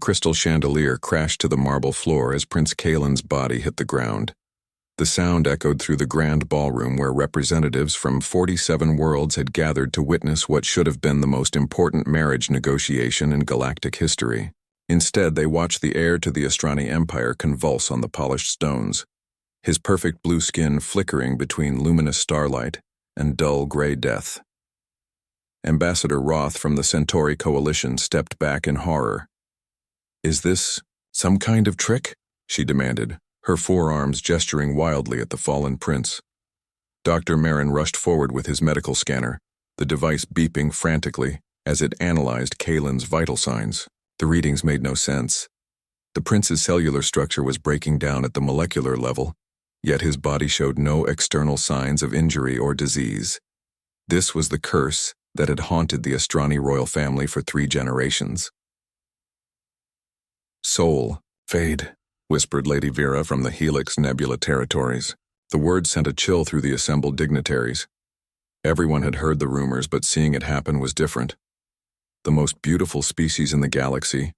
crystal chandelier crashed to the marble floor as Prince Kalen's body hit the ground. The sound echoed through the grand ballroom where representatives from 47 worlds had gathered to witness what should have been the most important marriage negotiation in galactic history. Instead, they watched the heir to the Astrani Empire convulse on the polished stones, his perfect blue skin flickering between luminous starlight and dull gray death. Ambassador Roth from the Centauri Coalition stepped back in horror. "Is this some kind of trick?" she demanded, her forearms gesturing wildly at the fallen prince. Dr. Marin rushed forward with his medical scanner, the device beeping frantically as it analyzed Kalen's vital signs. The readings made no sense. The prince's cellular structure was breaking down at the molecular level, yet his body showed no external signs of injury or disease. This was the curse that had haunted the Astrani royal family for 3 generations. "Soul, fade," whispered Lady Vera from the Helix Nebula territories. The words sent a chill through the assembled dignitaries. Everyone had heard the rumors, but seeing it happen was different. The most beautiful species in the galaxy,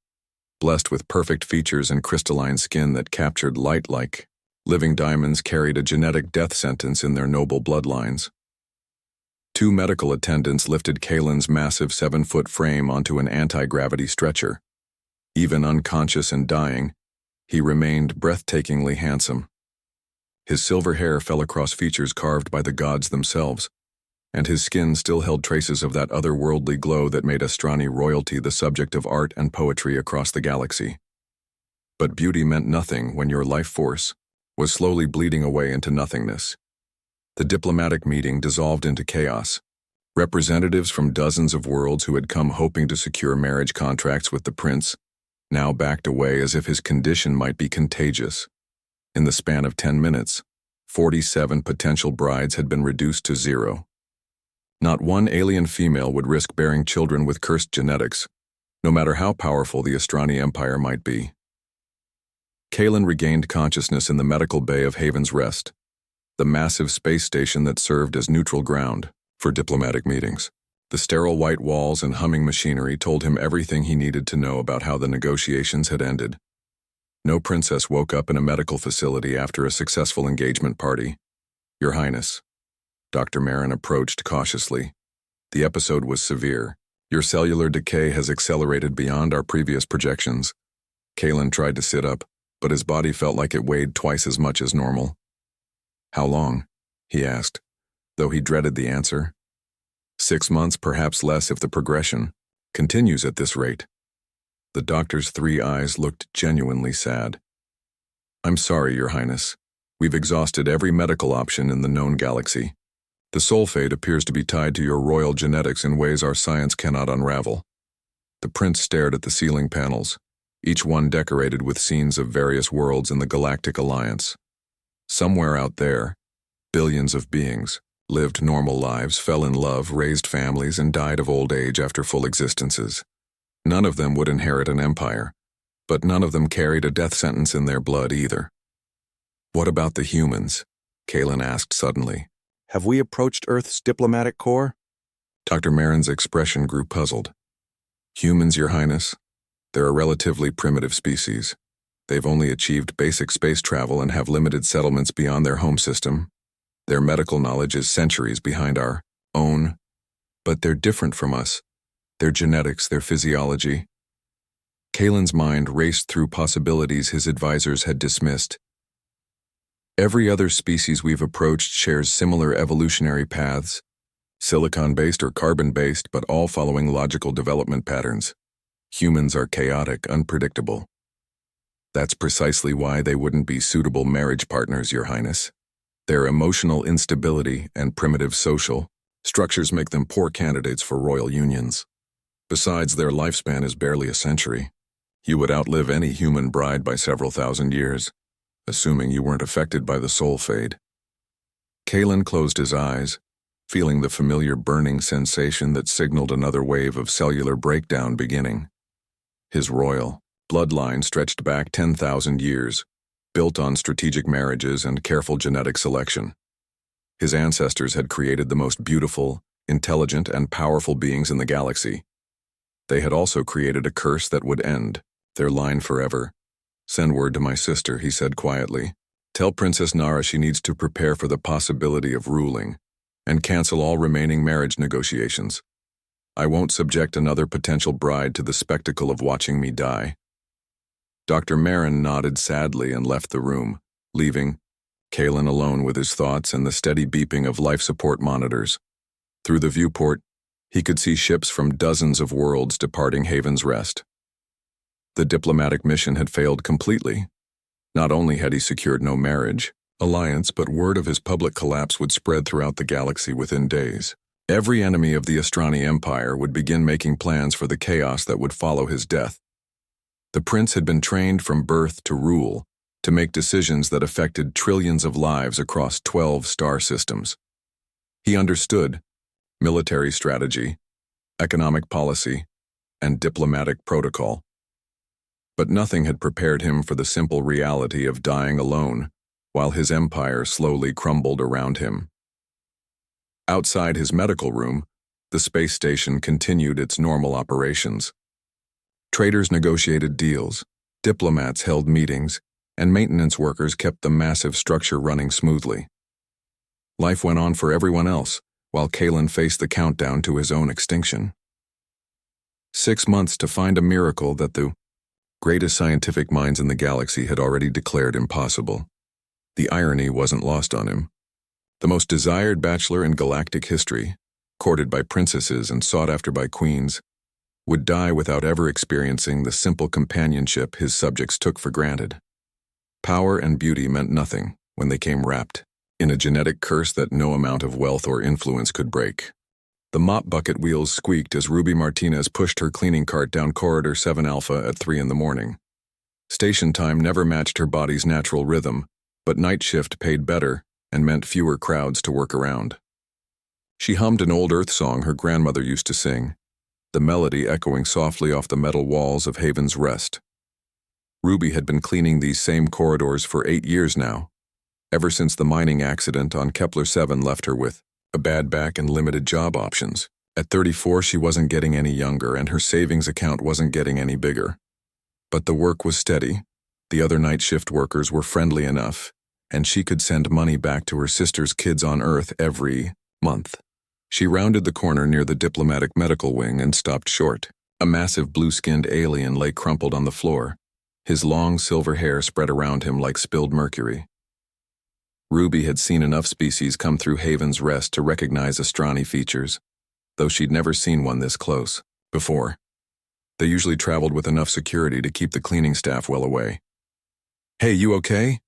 blessed with perfect features and crystalline skin that captured light like living diamonds, carried a genetic death sentence in their noble bloodlines. 2 medical attendants lifted Kalen's massive 7-foot frame onto an anti-gravity stretcher. Even unconscious and dying, he remained breathtakingly handsome. His silver hair fell across features carved by the gods themselves, and his skin still held traces of that otherworldly glow that made Astrani royalty the subject of art and poetry across the galaxy. But beauty meant nothing when your life force was slowly bleeding away into nothingness. The diplomatic meeting dissolved into chaos. Representatives from dozens of worlds who had come hoping to secure marriage contracts with the prince now backed away as if his condition might be contagious. In the span of 10 minutes, 47 potential brides had been reduced to 0. Not one alien female would risk bearing children with cursed genetics, no matter how powerful the Astrani Empire might be. Kalen regained consciousness in the medical bay of Haven's Rest, the massive space station that served as neutral ground for diplomatic meetings. The sterile white walls and humming machinery told him everything he needed to know about how the negotiations had ended. No princess woke up in a medical facility after a successful engagement party. "Your Highness." Dr. Marin approached cautiously. "The episode was severe. Your cellular decay has accelerated beyond our previous projections." Kalen tried to sit up, but his body felt like it weighed twice as much as normal. "How long?" he asked, though he dreaded the answer. 6 months, perhaps less if the progression continues at this rate. The doctor's 3 eyes looked genuinely sad. "I'm sorry, Your Highness. We've exhausted every medical option in the known galaxy. The soul fate appears to be tied to your royal genetics in ways our science cannot unravel." The prince stared at the ceiling panels, each one decorated with scenes of various worlds in the Galactic Alliance. Somewhere out there, billions of beings lived normal lives, fell in love, raised families, and died of old age after full existences. None of them would inherit an empire, but none of them carried a death sentence in their blood either. "What about the humans?" Kalen asked suddenly. "Have we approached Earth's diplomatic core?" Dr. Marin's expression grew puzzled. "Humans, Your Highness? They're a relatively primitive species. They've only achieved basic space travel and have limited settlements beyond their home system. Their medical knowledge is centuries behind our own, but they're different from us. Their genetics, their physiology." Kalen's mind raced through possibilities his advisors had dismissed. "Every other species we've approached shares similar evolutionary paths, silicon-based or carbon-based, but all following logical development patterns. Humans are chaotic, unpredictable. That's precisely why they wouldn't be suitable marriage partners, Your Highness. Their emotional instability and primitive social structures make them poor candidates for royal unions. Besides, their lifespan is barely a century. You would outlive any human bride by several thousand years, assuming you weren't affected by the soul fade." Kalen closed his eyes, feeling the familiar burning sensation that signaled another wave of cellular breakdown beginning. His royal bloodline stretched back 10,000 years, built on strategic marriages and careful genetic selection. His ancestors had created the most beautiful, intelligent, and powerful beings in the galaxy. They had also created a curse that would end Their line forever. Send word to my sister, he said quietly. Tell Princess Nara she needs to prepare for the possibility of ruling, and cancel all remaining marriage negotiations. I won't subject another potential bride to the spectacle of watching me die. Dr. Marin nodded sadly and left the room, leaving Kalen alone with his thoughts and the steady beeping of life support monitors. Through the viewport, he could see ships from dozens of worlds departing Haven's Rest. The diplomatic mission had failed completely. Not only had he secured no marriage, alliance, but word of his public collapse would spread throughout the galaxy within days. Every enemy of the Astrani Empire would begin making plans for the chaos that would follow his death. The prince had been trained from birth to rule, to make decisions that affected trillions of lives across 12 star systems. He understood military strategy, economic policy, and diplomatic protocol. But nothing had prepared him for the simple reality of dying alone, while his empire slowly crumbled around him. Outside his medical room, the space station continued its normal operations. Traders negotiated deals, diplomats held meetings, and maintenance workers kept the massive structure running smoothly. Life went on for everyone else, while Kalen faced the countdown to his own extinction. 6 months to find a miracle that the greatest scientific minds in the galaxy had already declared impossible. The irony wasn't lost on him. The most desired bachelor in galactic history, courted by princesses and sought after by queens, would die without ever experiencing the simple companionship his subjects took for granted. Power and beauty meant nothing when they came wrapped in a genetic curse that no amount of wealth or influence could break. The mop bucket wheels squeaked as Ruby Martinez pushed her cleaning cart down Corridor 7 Alpha at 3 in the morning. Station time never matched her body's natural rhythm, but night shift paid better and meant fewer crowds to work around. She hummed an old Earth song her grandmother used to sing, the melody echoing softly off the metal walls of Haven's Rest. Ruby had been cleaning these same corridors for 8 years now, ever since the mining accident on Kepler 7 left her with a bad back and limited job options. At 34, she wasn't getting any younger, and her savings account wasn't getting any bigger. But the work was steady, the other night shift workers were friendly enough, and she could send money back to her sister's kids on Earth every month. She rounded the corner near the diplomatic medical wing and stopped short. A massive blue-skinned alien lay crumpled on the floor, his long silver hair spread around him like spilled mercury. Ruby had seen enough species come through Haven's Rest to recognize Astrani features, though she'd never seen one this close before. They usually traveled with enough security to keep the cleaning staff well away. "Hey, you okay?"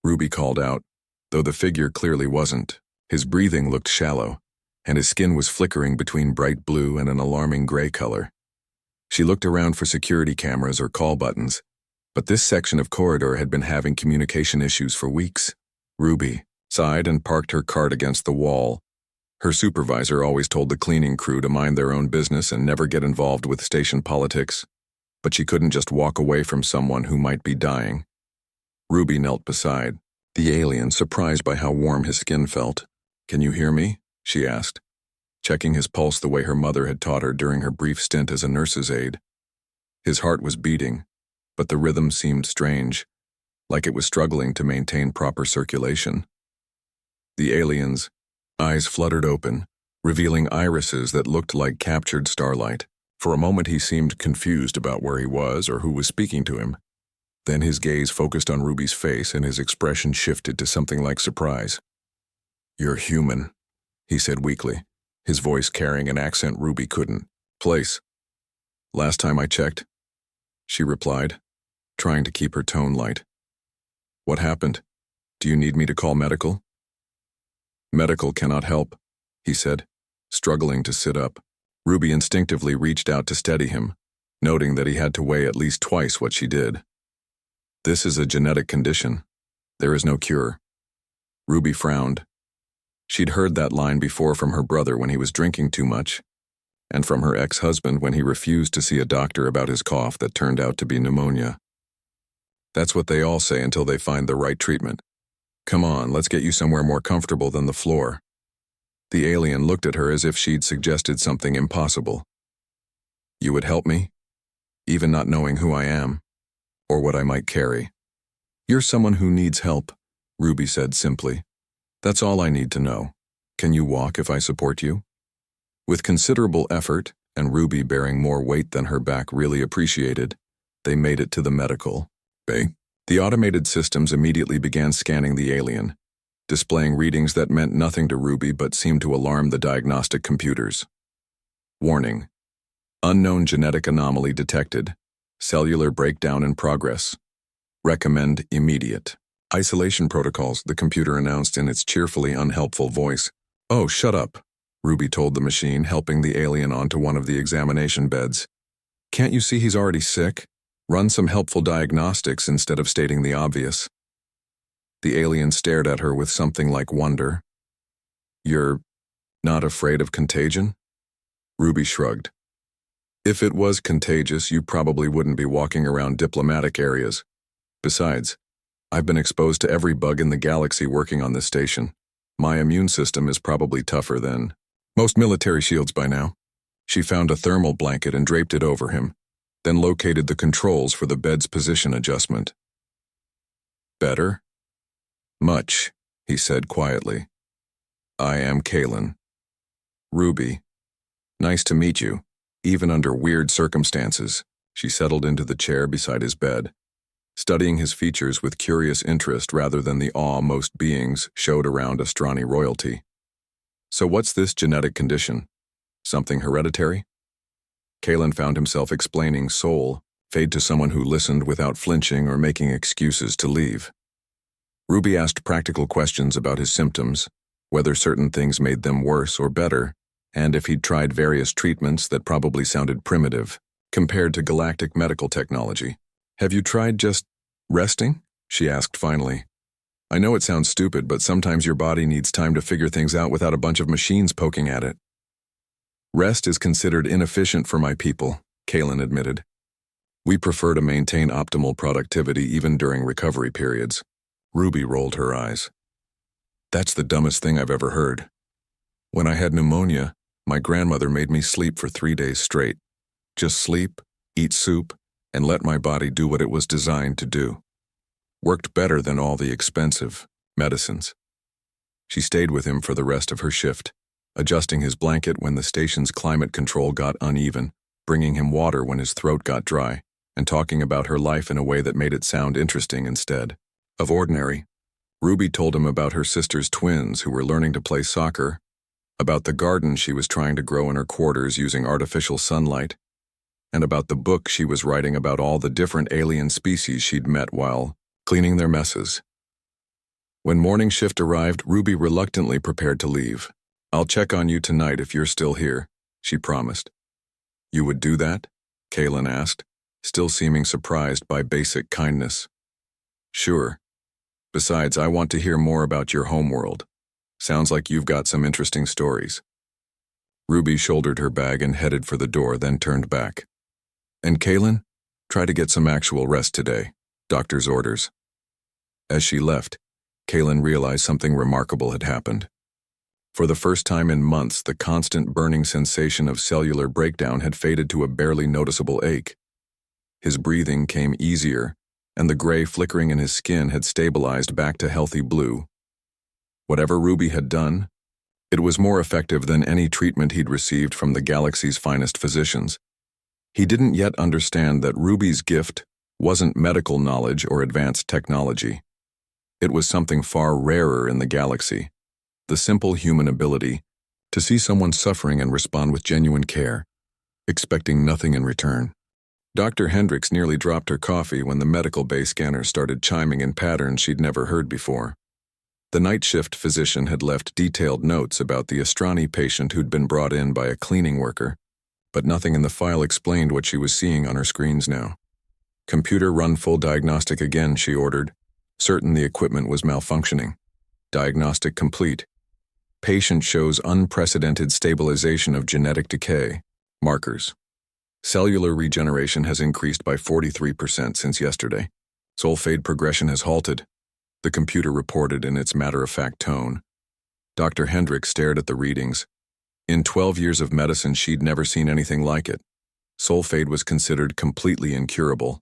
Ruby called out, though the figure clearly wasn't. His breathing looked shallow, and his skin was flickering between bright blue and an alarming gray color. She looked around for security cameras or call buttons, but this section of corridor had been having communication issues for weeks. Ruby sighed and parked her cart against the wall. Her supervisor always told the cleaning crew to mind their own business and never get involved with station politics, but she couldn't just walk away from someone who might be dying. Ruby knelt beside the alien, surprised by how warm his skin felt. "Can you hear me?" she asked, checking his pulse the way her mother had taught her during her brief stint as a nurse's aide. His heart was beating, but the rhythm seemed strange, like it was struggling to maintain proper circulation. The alien's eyes fluttered open, revealing irises that looked like captured starlight. For a moment he seemed confused about where he was or who was speaking to him. Then his gaze focused on Ruby's face and his expression shifted to something like surprise. "You're human," he said weakly, his voice carrying an accent Ruby couldn't place. "Last time I checked," she replied, trying to keep her tone light. "What happened? Do you need me to call medical?" "Medical cannot help," he said, struggling to sit up. Ruby instinctively reached out to steady him, noting that he had to weigh at least twice what she did. "This is a genetic condition. There is no cure." Ruby frowned. She'd heard that line before from her brother when he was drinking too much, and from her ex-husband when he refused to see a doctor about his cough that turned out to be pneumonia. That's what they all say until they find the right treatment. "Come on, let's get you somewhere more comfortable than the floor." The alien looked at her as if she'd suggested something impossible. "You would help me?" even not knowing who I am, or what I might carry. You're someone who needs help, Ruby said simply. That's all I need to know. Can you walk if I support you? With considerable effort, and Ruby bearing more weight than her back really appreciated, they made it to the medical bay. The automated systems immediately began scanning the alien, displaying readings that meant nothing to Ruby but seemed to alarm the diagnostic computers. Warning: unknown genetic anomaly detected. Cellular breakdown in progress. Recommend immediate isolation protocols, the computer announced in its cheerfully unhelpful voice. Oh, shut up, Ruby told the machine, helping the alien onto one of the examination beds. Can't you see he's already sick? Run some helpful diagnostics instead of stating the obvious. The alien stared at her with something like wonder. You're not afraid of contagion? Ruby shrugged. If it was contagious, you probably wouldn't be walking around diplomatic areas. Besides, I've been exposed to every bug in the galaxy working on this station. My immune system is probably tougher than most military shields by now. She found a thermal blanket and draped it over him, then located the controls for the bed's position adjustment. Better? Much, he said quietly. I am Kalen. Ruby. Nice to meet you. Even under weird circumstances, she settled into the chair beside his bed, studying his features with curious interest rather than the awe most beings showed around Astrani royalty. So what's this genetic condition? Something hereditary? Kalen found himself explaining soul fade to someone who listened without flinching or making excuses to leave. Ruby asked practical questions about his symptoms, whether certain things made them worse or better, and if he'd tried various treatments that probably sounded primitive, compared to galactic medical technology. Have you tried just resting? She asked finally. I know it sounds stupid, but sometimes your body needs time to figure things out without a bunch of machines poking at it. Rest is considered inefficient for my people, Kalen admitted. We prefer to maintain optimal productivity even during recovery periods. Ruby rolled her eyes. That's the dumbest thing I've ever heard. When I had pneumonia, my grandmother made me sleep for 3 days straight. Just sleep, eat soup, and let my body do what it was designed to do. Worked better than all the expensive medicines. She stayed with him for the rest of her shift, adjusting his blanket when the station's climate control got uneven, bringing him water when his throat got dry, and talking about her life in a way that made it sound interesting instead of ordinary. Ruby told him about her sister's twins who were learning to play soccer, about the garden she was trying to grow in her quarters using artificial sunlight, and about the book she was writing about all the different alien species she'd met while cleaning their messes. When morning shift arrived, Ruby reluctantly prepared to leave. I'll check on you tonight if you're still here, she promised. You would do that? Kalen asked, still seeming surprised by basic kindness. Sure. Besides, I want to hear more about your homeworld. Sounds like you've got some interesting stories. Ruby shouldered her bag and headed for the door, then turned back. And Kalen, try to get some actual rest today. Doctor's orders. As she left, Kalen realized something remarkable had happened. For the first time in months, the constant burning sensation of cellular breakdown had faded to a barely noticeable ache. His breathing came easier, and the gray flickering in his skin had stabilized back to healthy blue. Whatever Ruby had done, it was more effective than any treatment he'd received from the galaxy's finest physicians. He didn't yet understand that Ruby's gift wasn't medical knowledge or advanced technology. It was something far rarer in the galaxy, the simple human ability to see someone suffering and respond with genuine care, expecting nothing in return. Dr. Hendricks nearly dropped her coffee when the medical bay scanner started chiming in patterns she'd never heard before. The night shift physician had left detailed notes about the Astrani patient who'd been brought in by a cleaning worker, but nothing in the file explained what she was seeing on her screens now. Computer run full diagnostic again, she ordered, certain the equipment was malfunctioning. Diagnostic complete. Patient shows unprecedented stabilization of genetic decay. Markers. Cellular regeneration has increased by 43% since yesterday. Soul fade progression has halted, the computer reported in its matter-of-fact tone. Dr. Hendricks stared at the readings. In 12 years of medicine, she'd never seen anything like it. soul fade was considered completely incurable.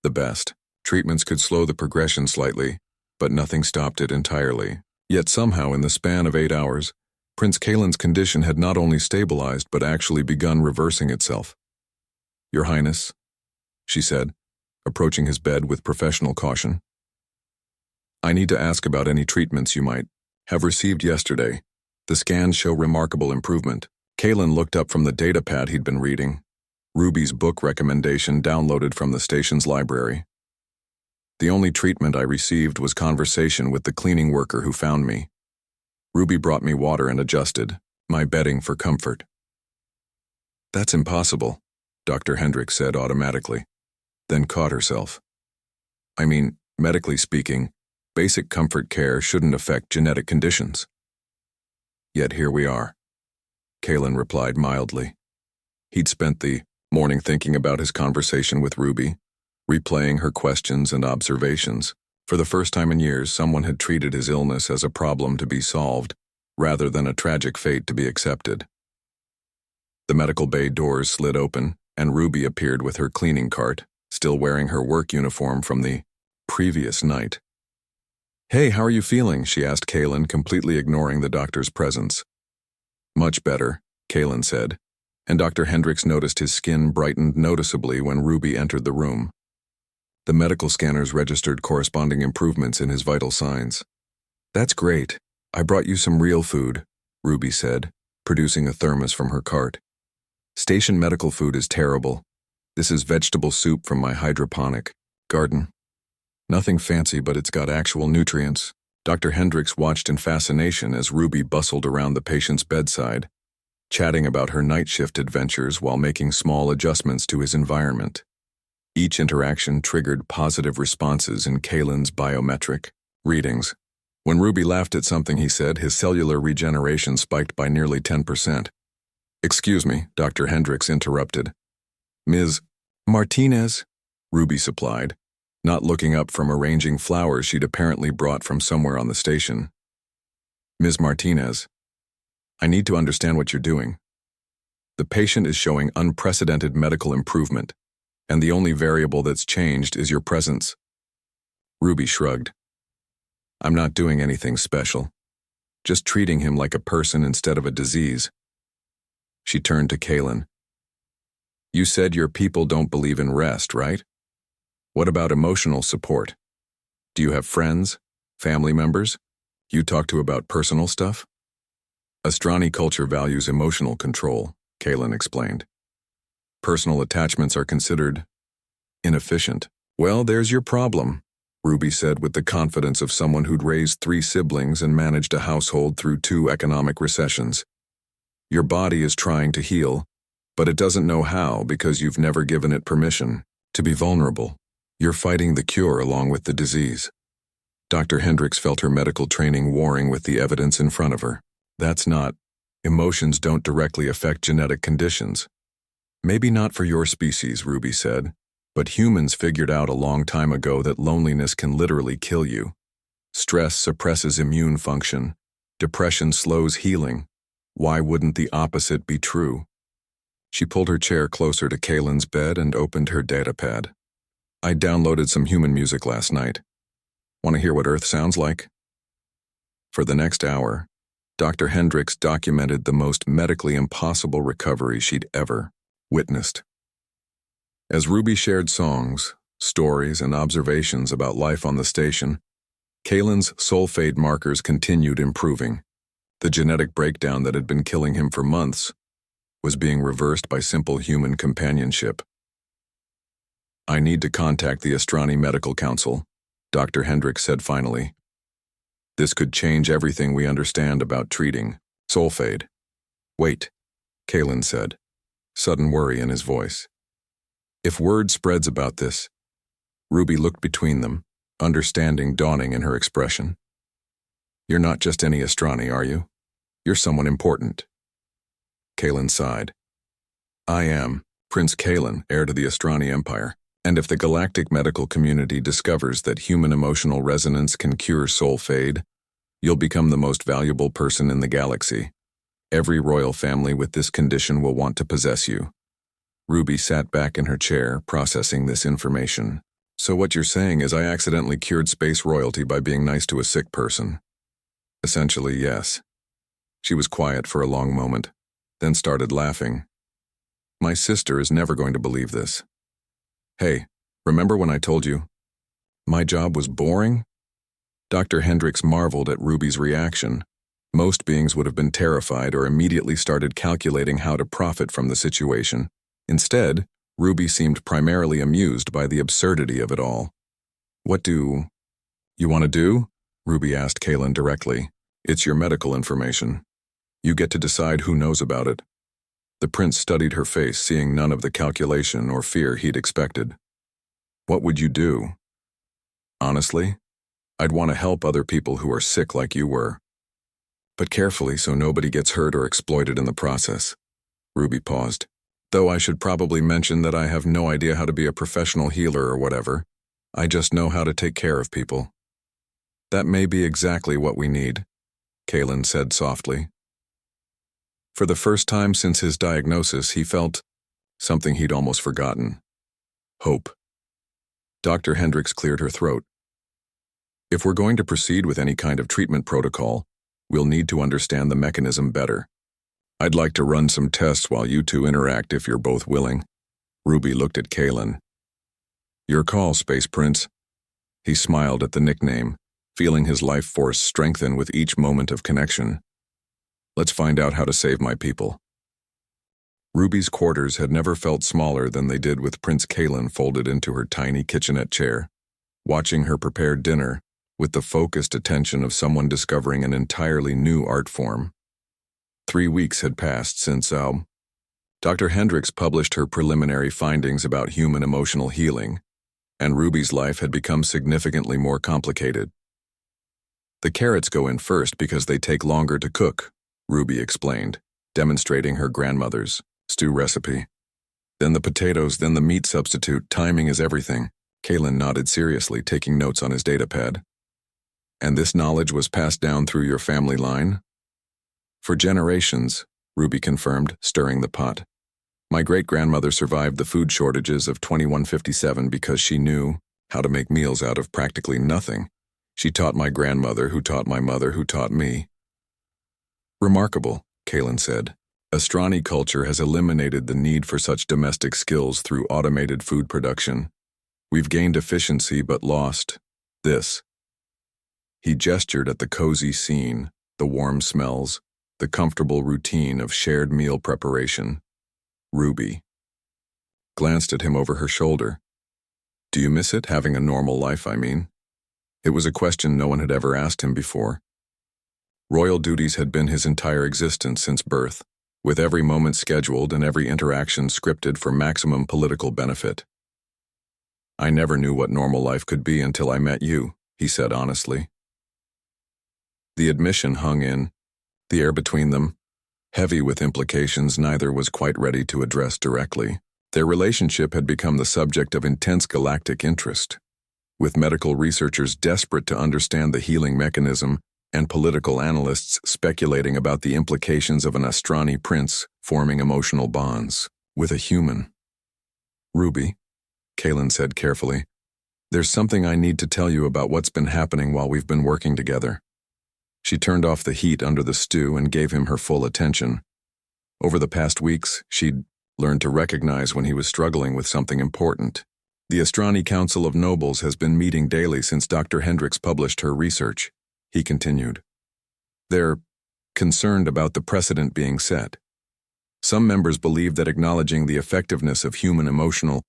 The best. Treatments could slow the progression slightly, but nothing stopped it entirely. Yet somehow in the span of 8 hours, Prince Kalen's condition had not only stabilized but actually begun reversing itself. "Your Highness," she said, approaching his bed with professional caution. "I need to ask about any treatments you might have received yesterday. The scans show remarkable improvement." Kalen looked up from the datapad he'd been reading, Ruby's book recommendation downloaded from the station's library. "The only treatment I received was conversation with the cleaning worker who found me. Ruby brought me water and adjusted my bedding for comfort." "That's impossible," Dr. Hendricks said automatically, then caught herself. "I mean, medically speaking, basic comfort care shouldn't affect genetic conditions." "Yet here we are," Kalen replied mildly. He'd spent the morning thinking about his conversation with Ruby, replaying her questions and observations. For the first time in years, someone had treated his illness as a problem to be solved, rather than a tragic fate to be accepted. The medical bay doors slid open, and Ruby appeared with her cleaning cart, still wearing her work uniform from the previous night. "Hey, how are you feeling?" she asked Kalen, completely ignoring the doctor's presence. "Much better," Kalen said, and Dr. Hendricks noticed his skin brightened noticeably when Ruby entered the room. The medical scanners registered corresponding improvements in his vital signs. "That's great. I brought you some real food," Ruby said, producing a thermos from her cart. "Station medical food is terrible. This is vegetable soup from my hydroponic garden. Nothing fancy, but it's got actual nutrients." Dr. Hendricks watched in fascination as Ruby bustled around the patient's bedside, chatting about her night shift adventures while making small adjustments to his environment. Each interaction triggered positive responses in Kalen's biometric readings. When Ruby laughed at something he said, his cellular regeneration spiked by nearly 10%. "Excuse me," Dr. Hendricks interrupted. "Ms. Martinez," Ruby supplied, not looking up from arranging flowers she'd apparently brought from somewhere on the station. "Ms. Martinez, I need to understand what you're doing. The patient is showing unprecedented medical improvement, and the only variable that's changed is your presence." Ruby shrugged. "I'm not doing anything special, just treating him like a person instead of a disease." She turned to Kalen. "You said your people don't believe in rest, right? What about emotional support? Do you have friends, family members you talk to about personal stuff?" "Astrani culture values emotional control," Kalen explained. "Personal attachments are considered inefficient." "Well, there's your problem," Ruby said with the confidence of someone who'd raised 3 siblings and managed a household through 2 economic recessions. "Your body is trying to heal, but it doesn't know how because you've never given it permission to be vulnerable. You're fighting the cure along with the disease." Dr. Hendricks felt her medical training warring with the evidence in front of her. "That's not. Emotions don't directly affect genetic conditions." "Maybe not for your species," Ruby said, "but humans figured out a long time ago that loneliness can literally kill you. Stress suppresses immune function. Depression slows healing. Why wouldn't the opposite be true?" She pulled her chair closer to Kalen's bed and opened her datapad. "I downloaded some human music last night. Want to hear what Earth sounds like?" For the next hour, Dr. Hendricks documented the most medically impossible recovery she'd ever witnessed. As Ruby shared songs, stories, and observations about life on the station, Kalen's soul fade markers continued improving. The genetic breakdown that had been killing him for months was being reversed by simple human companionship. "I need to contact the Astrani Medical Council," Dr. Hendricks said finally. "This could change everything we understand about treating soul fade." "Wait," Kalen said, sudden worry in his voice. "If word spreads about this..." Ruby looked between them, understanding dawning in her expression. "You're not just any Astrani, are you? You're someone important." Kalen sighed. "I am Prince Kalen, heir to the Astrani Empire. And if the galactic medical community discovers that human emotional resonance can cure soul fade, you'll become the most valuable person in the galaxy. Every royal family with this condition will want to possess you." Ruby sat back in her chair, processing this information. So what you're saying is I accidentally cured space royalty by being nice to a sick person? Essentially, yes. She was quiet for a long moment, then started laughing. My sister is never going to believe this. Hey, remember when I told you my job was boring? Dr. Hendricks marveled at Ruby's reaction. Most beings would have been terrified or immediately started calculating how to profit from the situation. Instead, Ruby seemed primarily amused by the absurdity of it all. What do you want to do? Ruby asked Kaylin directly. It's your medical information. You get to decide who knows about it. The prince studied her face, seeing none of the calculation or fear he'd expected. What would you do? Honestly, I'd want to help other people who are sick like you were. But carefully so nobody gets hurt or exploited in the process. Ruby paused. Though I should probably mention that I have no idea how to be a professional healer or whatever. I just know how to take care of people. That may be exactly what we need, Kaylin said softly. For the first time since his diagnosis, he felt something he'd almost forgotten. Hope. Dr. Hendricks cleared her throat. If we're going to proceed with any kind of treatment protocol, we'll need to understand the mechanism better. I'd like to run some tests while you two interact if you're both willing. Ruby looked at Kaylin. Your call, Space Prince. He smiled at the nickname, feeling his life force strengthen with each moment of connection. Let's find out how to save my people. Ruby's quarters had never felt smaller than they did with Prince Kaylin folded into her tiny kitchenette chair, watching her prepare dinner with the focused attention of someone discovering an entirely new art form. 3 weeks had passed since Dr. Hendricks published her preliminary findings about human emotional healing, and Ruby's life had become significantly more complicated. The carrots go in first because they take longer to cook, Ruby explained, demonstrating her grandmother's stew recipe. Then the potatoes, then the meat substitute. Timing is everything. Kaylin nodded seriously, taking notes on his datapad. And this knowledge was passed down through your family line? For generations, Ruby confirmed, stirring the pot. My great-grandmother survived the food shortages of 2157 because she knew how to make meals out of practically nothing. She taught my grandmother, who taught my mother, who taught me. Remarkable, Kaylin said. Astrani culture has eliminated the need for such domestic skills through automated food production. We've gained efficiency but lost this. He gestured at the cozy scene, the warm smells, the comfortable routine of shared meal preparation. Ruby glanced at him over her shoulder. Do you miss it, having a normal life, I mean? It was a question no one had ever asked him before. Royal duties had been his entire existence since birth, with every moment scheduled and every interaction scripted for maximum political benefit. I never knew what normal life could be until I met you, he said honestly. The admission hung in the air between them, heavy with implications neither was quite ready to address directly. Their relationship had become the subject of intense galactic interest, with medical researchers desperate to understand the healing mechanism and political analysts speculating about the implications of an Astrani prince forming emotional bonds with a human. Ruby, Kaylin said carefully, there's something I need to tell you about what's been happening while we've been working together. She turned off the heat under the stew and gave him her full attention. Over the past weeks, she'd learned to recognize when he was struggling with something important. The Astrani Council of Nobles has been meeting daily since Dr. Hendricks published her research, he continued. They're concerned about the precedent being set. Some members believe that acknowledging the effectiveness of human emotional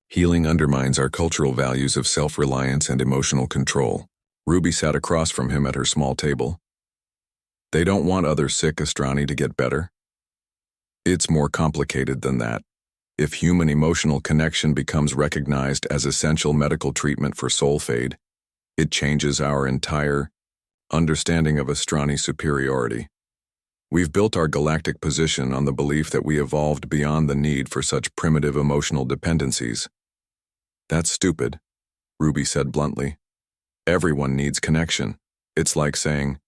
healing undermines our cultural values of self-reliance and emotional control. Ruby sat across from him at her small table. They don't want other sick Astrani to get better. It's more complicated than that. If human emotional connection becomes recognized as essential medical treatment for soul fade, it changes our entire understanding of Astrani superiority. We've built our galactic position on the belief that we evolved beyond the need for such primitive emotional dependencies. That's stupid, Ruby said bluntly. Everyone needs connection. It's like saying,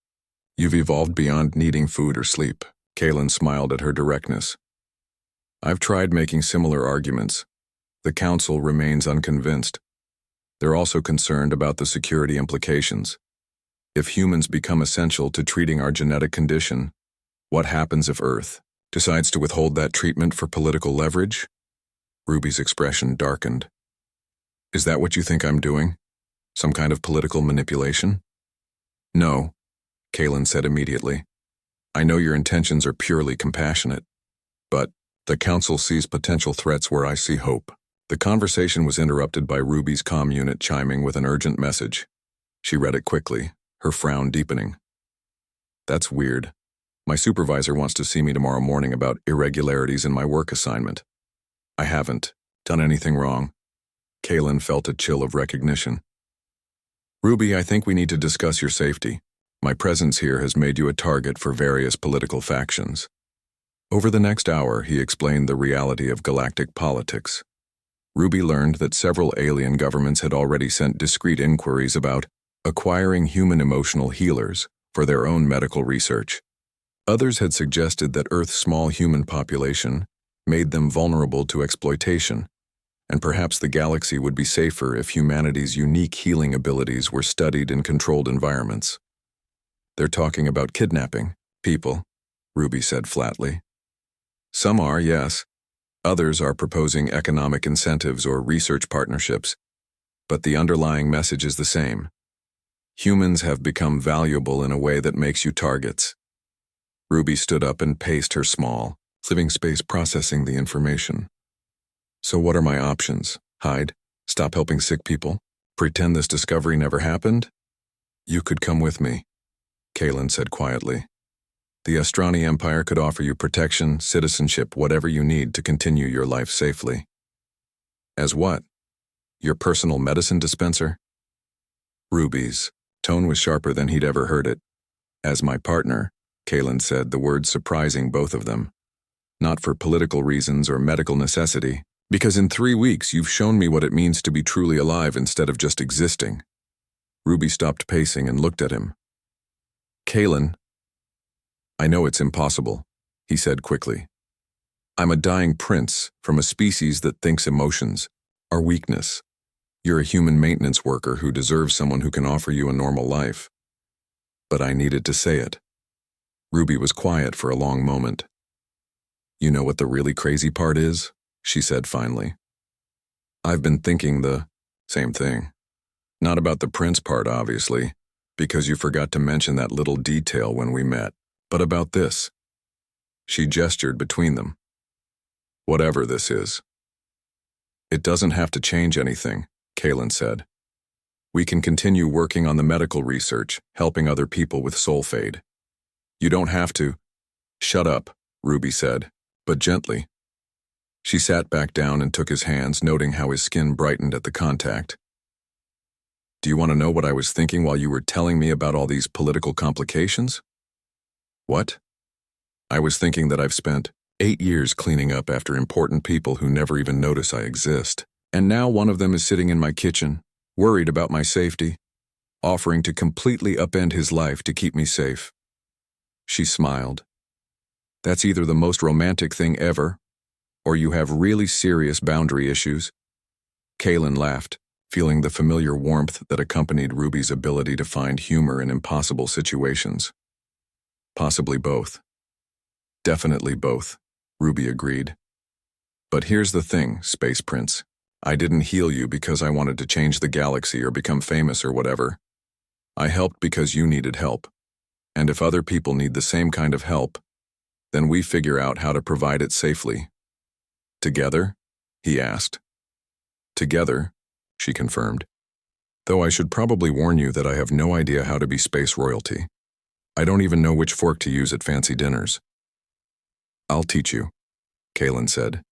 you've evolved beyond needing food or sleep. Kaylin smiled at her directness. I've tried making similar arguments. The Council remains unconvinced. They're also concerned about the security implications. If humans become essential to treating our genetic condition, what happens if Earth decides to withhold that treatment for political leverage? Ruby's expression darkened. Is that what you think I'm doing? Some kind of political manipulation? No, Kalen said immediately. I know your intentions are purely compassionate, but the Council sees potential threats where I see hope. The conversation was interrupted by Ruby's comm unit chiming with an urgent message. She read it quickly, her frown deepening. That's weird. My supervisor wants to see me tomorrow morning about irregularities in my work assignment. I haven't done anything wrong. Kalen felt a chill of recognition. Ruby, I think we need to discuss your safety. My presence here has made you a target for various political factions. Over the next hour, he explained the reality of galactic politics. Ruby learned that several alien governments had already sent discreet inquiries about acquiring human emotional healers for their own medical research. Others had suggested that Earth's small human population made them vulnerable to exploitation, and perhaps the galaxy would be safer if humanity's unique healing abilities were studied in controlled environments. They're talking about kidnapping people, Ruby said flatly. Some are, yes. Others are proposing economic incentives or research partnerships, but the underlying message is the same. Humans have become valuable in a way that makes you targets. Ruby stood up and paced her small, living space processing the information. So what are my options? Hide? Stop helping sick people? Pretend this discovery never happened? You could come with me, Kalen said quietly. The Astrani Empire could offer you protection, citizenship, whatever you need to continue your life safely. As what? Your personal medicine dispenser? Ruby's tone was sharper than he'd ever heard it. As my partner, Kalen said, the words surprising both of them. Not for political reasons or medical necessity, because in 3 weeks you've shown me what it means to be truly alive instead of just existing. Ruby stopped pacing and looked at him. Kalen, I know it's impossible, he said quickly. I'm a dying prince from a species that thinks emotions are weakness. You're a human maintenance worker who deserves someone who can offer you a normal life. But I needed to say it. Ruby was quiet for a long moment. You know what the really crazy part is? She said finally. I've been thinking the same thing. Not about the prince part, obviously, because you forgot to mention that little detail when we met, but about this. She gestured between them. Whatever this is. It doesn't have to change anything, Kalen said. We can continue working on the medical research, helping other people with soul fade. You don't have to. Shut up, Ruby said, but gently. She sat back down and took his hands, noting how his skin brightened at the contact. Do you want to know what I was thinking while you were telling me about all these political complications? What? I was thinking that I've spent 8 years cleaning up after important people who never even notice I exist, and now one of them is sitting in my kitchen, worried about my safety, offering to completely upend his life to keep me safe. She smiled. That's either the most romantic thing ever, or you have really serious boundary issues. Kalen laughed, feeling the familiar warmth that accompanied Ruby's ability to find humor in impossible situations. Possibly both. Definitely both, Ruby agreed. But here's the thing, Space Prince. I didn't heal you because I wanted to change the galaxy or become famous or whatever. I helped because you needed help. And if other people need the same kind of help, then we figure out how to provide it safely. Together? He asked. Together, she confirmed. Though I should probably warn you that I have no idea how to be space royalty. I don't even know which fork to use at fancy dinners. I'll teach you, Kalen said.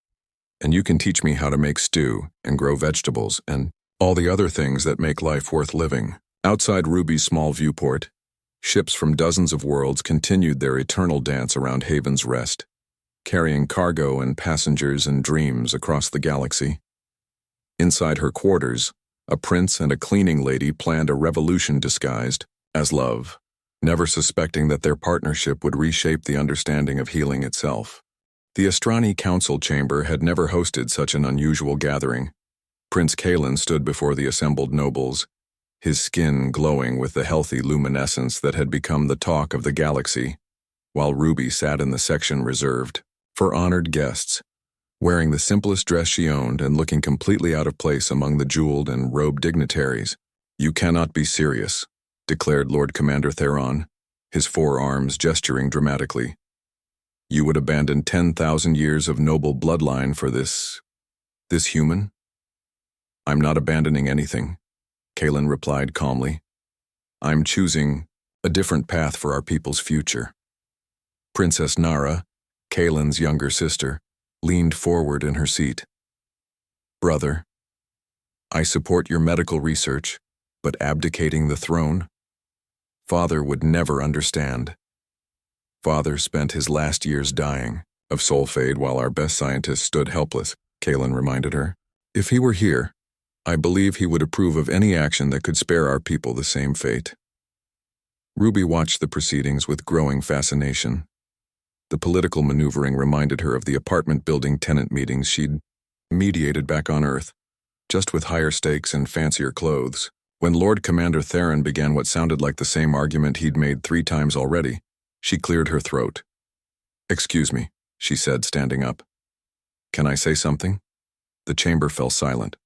And you can teach me how to make stew and grow vegetables and all the other things that make life worth living. Outside Ruby's small viewport, ships from dozens of worlds continued their eternal dance around Haven's Rest, carrying cargo and passengers and dreams across the galaxy. Inside her quarters, a prince and a cleaning lady planned a revolution disguised as love, never suspecting that their partnership would reshape the understanding of healing itself. The Astrani Council Chamber had never hosted such an unusual gathering. Prince Kalen stood before the assembled nobles, his skin glowing with the healthy luminescence that had become the talk of the galaxy, while Ruby sat in the section reserved for honored guests, wearing the simplest dress she owned and looking completely out of place among the jeweled and robed dignitaries. "You cannot be serious," declared Lord Commander Theron, his forearms gesturing dramatically. "You would abandon 10,000 years of noble bloodline for this human?" "I'm not abandoning anything," Kalen replied calmly. "I'm choosing a different path for our people's future." Princess Nara, Kalen's younger sister, leaned forward in her seat. "Brother, I support your medical research, but abdicating the throne? Father would never understand. Father spent his last years dying of soul fade while our best scientists stood helpless," Kalen reminded her. "If he were here, I believe he would approve of any action that could spare our people the same fate." Ruby watched the proceedings with growing fascination. The political maneuvering reminded her of the apartment building tenant meetings she'd mediated back on Earth, just with higher stakes and fancier clothes. When Lord Commander Theron began what sounded like the same argument he'd made 3 times already, she cleared her throat. "Excuse me," she said, standing up. "Can I say something?" The chamber fell silent.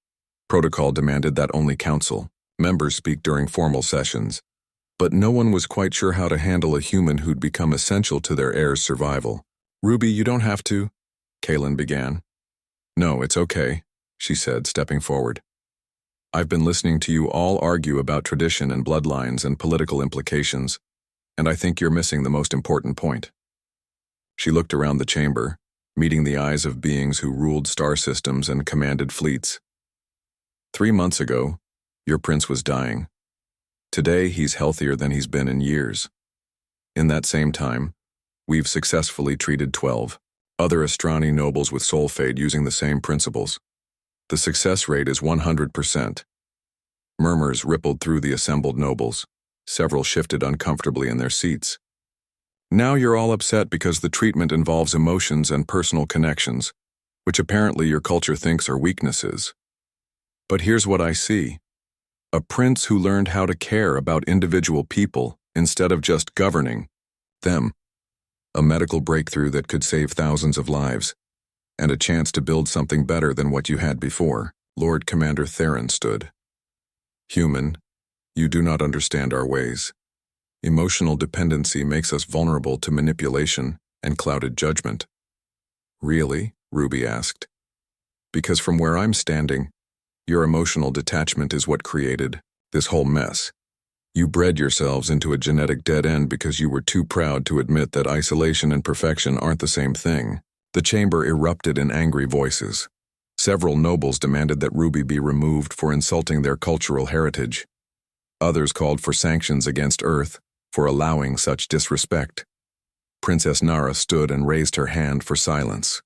Protocol demanded that only council members speak during formal sessions, but no one was quite sure how to handle a human who'd become essential to their heir's survival. "Ruby, you don't have to," Kalen began. "No, it's okay," she said, stepping forward. "I've been listening to you all argue about tradition and bloodlines and political implications, and I think you're missing the most important point." She looked around the chamber, meeting the eyes of beings who ruled star systems and commanded fleets. 3 months ago, your prince was dying. Today, he's healthier than he's been in years. In that same time, we've successfully treated 12 other Astrani nobles with soul fade using the same principles. The success rate is 100%. Murmurs rippled through the assembled nobles. Several shifted uncomfortably in their seats. "Now you're all upset because the treatment involves emotions and personal connections, which apparently your culture thinks are weaknesses. But here's what I see. A prince who learned how to care about individual people instead of just governing them. A medical breakthrough that could save thousands of lives, and a chance to build something better than what you had before." Lord Commander Theron stood. "Human, you do not understand our ways. Emotional dependency makes us vulnerable to manipulation and clouded judgment." "Really?" Ruby asked. "Because from where I'm standing, your emotional detachment is what created this whole mess. You bred yourselves into a genetic dead end because you were too proud to admit that isolation and perfection aren't the same thing." The chamber erupted in angry voices. Several nobles demanded that Ruby be removed for insulting their cultural heritage. Others called for sanctions against Earth for allowing such disrespect. Princess Nara stood and raised her hand for silence.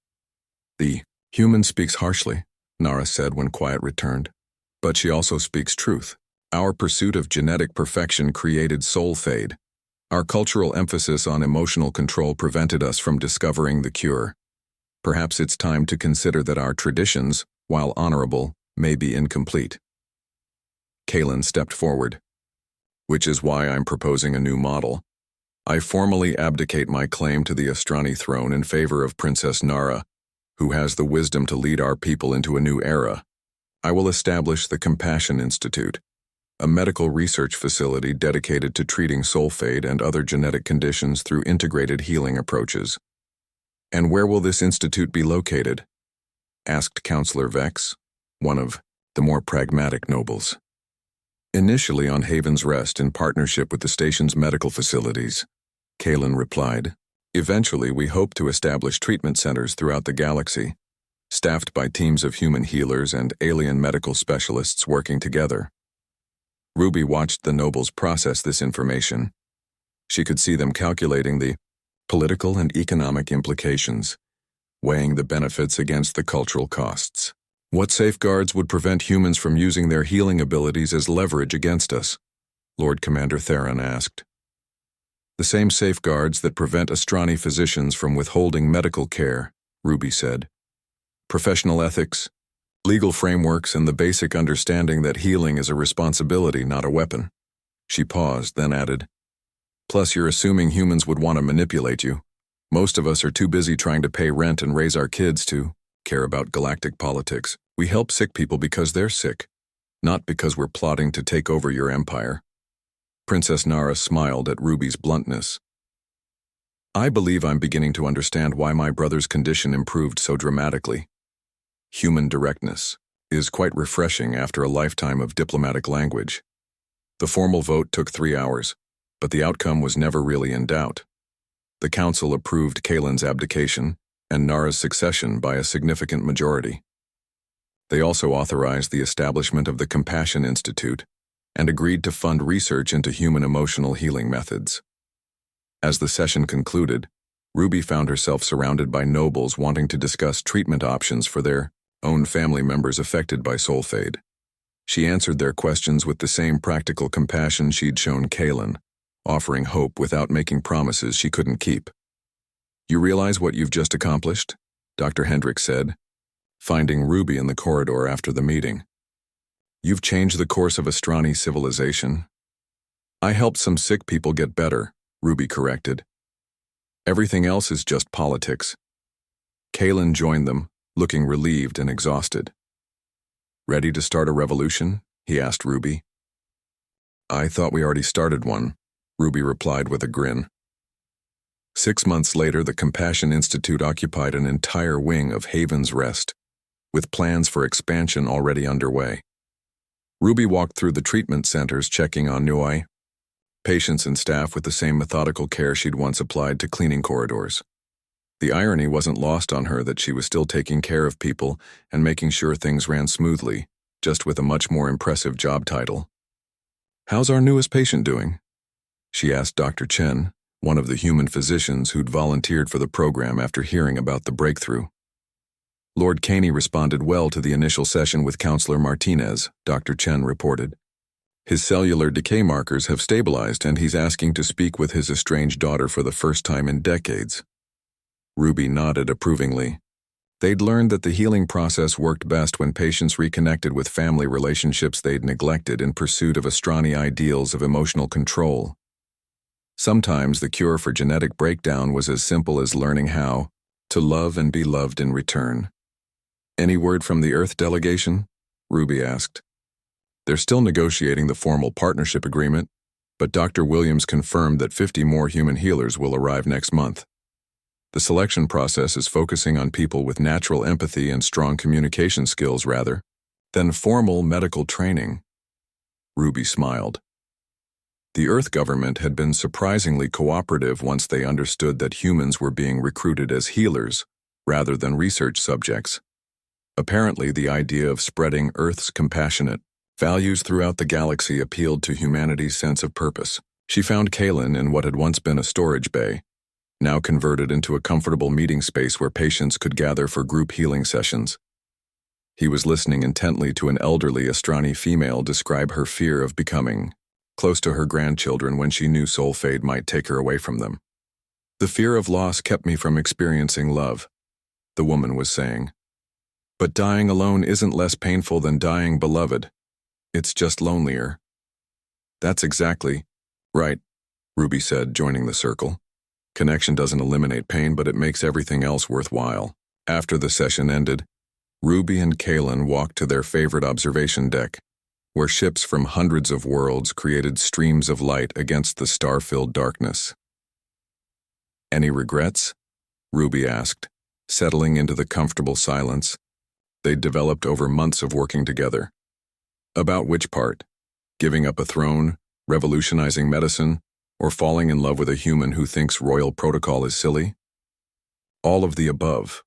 "The human speaks harshly," Nara said when quiet returned. "But she also speaks truth. Our pursuit of genetic perfection created soul fade. Our cultural emphasis on emotional control prevented us from discovering the cure. Perhaps it's time to consider that our traditions, while honorable, may be incomplete." Kalen stepped forward. "Which is why I'm proposing a new model. I formally abdicate my claim to the Astrani throne in favor of Princess Nara, who has the wisdom to lead our people into a new era. I will establish the Compassion Institute, a medical research facility dedicated to treating soul fade and other genetic conditions through integrated healing approaches." "And where will this institute be located?" asked Counselor Vex, one of the more pragmatic nobles. "Initially on Haven's Rest in partnership with the station's medical facilities," Kalen replied. "Eventually, we hope to establish treatment centers throughout the galaxy, staffed by teams of human healers and alien medical specialists working together." Ruby watched the nobles process this information. She could see them calculating the political and economic implications, weighing the benefits against the cultural costs. "What safeguards would prevent humans from using their healing abilities as leverage against us?" Lord Commander Theron asked. "The same safeguards that prevent Astrani physicians from withholding medical care Ruby said. Professional ethics, legal frameworks, and the basic understanding that healing is a responsibility, not a weapon. She paused, then added, Plus, you're assuming humans would want to manipulate you. Most of us are too busy trying to pay rent and raise our kids to care about galactic politics. We help sick people because they're sick, not because we're plotting to take over your empire. Princess Nara smiled at Ruby's bluntness. I believe I'm beginning to understand why my brother's condition improved so dramatically. Human directness is quite refreshing after a lifetime of diplomatic language. The formal vote took 3 hours, but the outcome was never really in doubt. The council approved Kalen's abdication and Nara's succession by a significant majority. They also authorized the establishment of the Compassion Institute and agreed to fund research into human emotional healing methods. As the session concluded, Ruby found herself surrounded by nobles wanting to discuss treatment options for their own family members affected by soul fade. She answered their questions with the same practical compassion she'd shown Kalen, offering hope without making promises she couldn't keep. You realize what you've just accomplished? Dr. Hendricks said, finding Ruby in the corridor after the meeting. You've changed the course of Astrani civilization. I helped some sick people get better, Ruby corrected. Everything else is just politics. Kalen joined them, looking relieved and exhausted. Ready to start a revolution? He asked Ruby. I thought we already started one, Ruby replied with a grin. 6 months later, the Compassion Institute occupied an entire wing of Haven's Rest, with plans for expansion already underway. Ruby walked through the treatment centers checking on Nui, patients and staff with the same methodical care she'd once applied to cleaning corridors. The irony wasn't lost on her that she was still taking care of people and making sure things ran smoothly, just with a much more impressive job title. How's our newest patient doing? She asked Dr. Chen, one of the human physicians who'd volunteered for the program after hearing about the breakthrough. Lord Caney responded well to the initial session with Counselor Martinez, Dr. Chen reported. His cellular decay markers have stabilized and he's asking to speak with his estranged daughter for the first time in decades. Ruby nodded approvingly. They'd learned that the healing process worked best when patients reconnected with family relationships they'd neglected in pursuit of Astrani ideals of emotional control. Sometimes the cure for genetic breakdown was as simple as learning how to love and be loved in return. Any word from the Earth delegation? Ruby asked. They're still negotiating the formal partnership agreement, but Dr. Williams confirmed that 50 more human healers will arrive next month. The selection process is focusing on people with natural empathy and strong communication skills rather than formal medical training. Ruby smiled. The Earth government had been surprisingly cooperative once they understood that humans were being recruited as healers rather than research subjects. Apparently, the idea of spreading Earth's compassionate values throughout the galaxy appealed to humanity's sense of purpose. She found Kalen in what had once been a storage bay, now converted into a comfortable meeting space where patients could gather for group healing sessions. He was listening intently to an elderly Astrani female describe her fear of becoming close to her grandchildren when she knew soul fade might take her away from them. The fear of loss kept me from experiencing love, the woman was saying. But dying alone isn't less painful than dying beloved. It's just lonelier. That's exactly right, Ruby said, joining the circle. Connection doesn't eliminate pain, but it makes everything else worthwhile. After the session ended, Ruby and Kalen walked to their favorite observation deck, where ships from hundreds of worlds created streams of light against the star-filled darkness. Any regrets? Ruby asked, settling into the comfortable silence they'd developed over months of working together. About which part? Giving up a throne, revolutionizing medicine, or falling in love with a human who thinks royal protocol is silly? All of the above.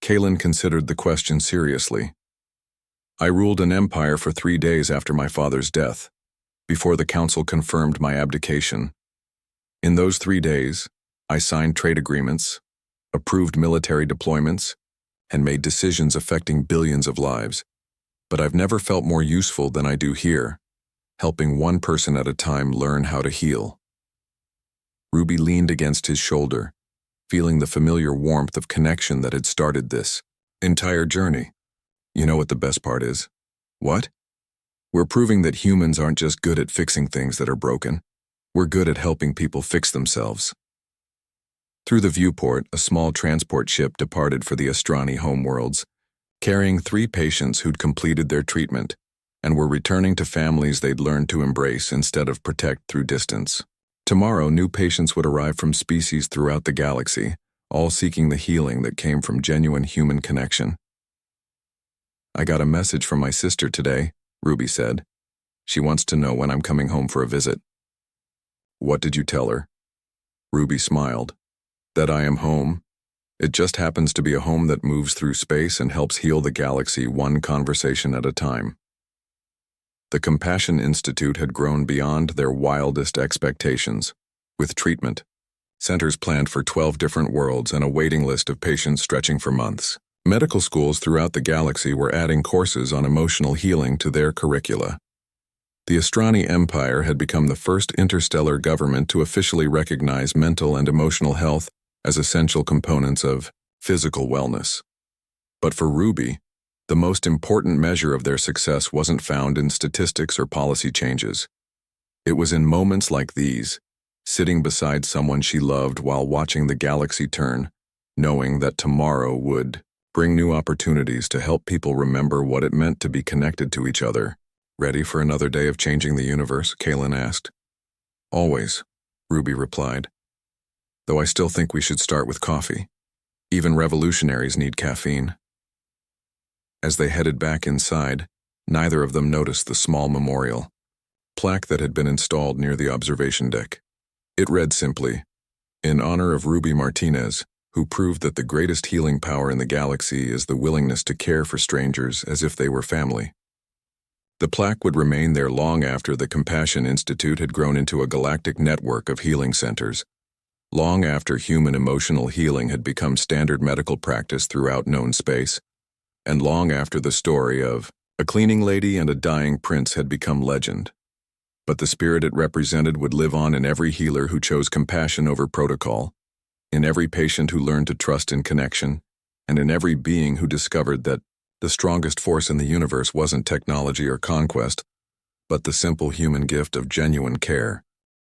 Kalen considered the question seriously. I ruled an empire for 3 days after my father's death, before the council confirmed my abdication. In those 3 days, I signed trade agreements, approved military deployments, and made decisions affecting billions of lives. But I've never felt more useful than I do here, helping one person at a time learn how to heal. Ruby leaned against his shoulder, feeling the familiar warmth of connection that had started this entire journey. You know what the best part is? What? We're proving that humans aren't just good at fixing things that are broken. We're good at helping people fix themselves. Through the viewport, a small transport ship departed for the Astrani homeworlds, carrying 3 patients who'd completed their treatment and were returning to families they'd learned to embrace instead of protect through distance. Tomorrow, new patients would arrive from species throughout the galaxy, all seeking the healing that came from genuine human connection. "I got a message from my sister today," Ruby said. "She wants to know when I'm coming home for a visit." "What did you tell her?" Ruby smiled. "That I am home. It just happens to be a home that moves through space and helps heal the galaxy one conversation at a time." The Compassion Institute had grown beyond their wildest expectations. With treatment, centers planned for 12 different worlds and a waiting list of patients stretching for months. Medical schools throughout the galaxy were adding courses on emotional healing to their curricula. The Astrani Empire had become the first interstellar government to officially recognize mental and emotional health as essential components of physical wellness. But for Ruby, the most important measure of their success wasn't found in statistics or policy changes. It was in moments like these, sitting beside someone she loved while watching the galaxy turn, knowing that tomorrow would bring new opportunities to help people remember what it meant to be connected to each other. "Ready for another day of changing the universe?" Kaylin asked. "Always," Ruby replied. "Though I still think we should start with coffee. Even revolutionaries need caffeine." As they headed back inside, neither of them noticed the small memorial plaque that had been installed near the observation deck. It read simply, "In honor of Ruby Martinez, who proved that the greatest healing power in the galaxy is the willingness to care for strangers as if they were family." The plaque would remain there long after the Compassion Institute had grown into a galactic network of healing centers, long after human emotional healing had become standard medical practice throughout known space, and long after the story of a cleaning lady and a dying prince had become legend. But the spirit it represented would live on in every healer who chose compassion over protocol, in every patient who learned to trust in connection, and in every being who discovered that the strongest force in the universe wasn't technology or conquest, but the simple human gift of genuine care.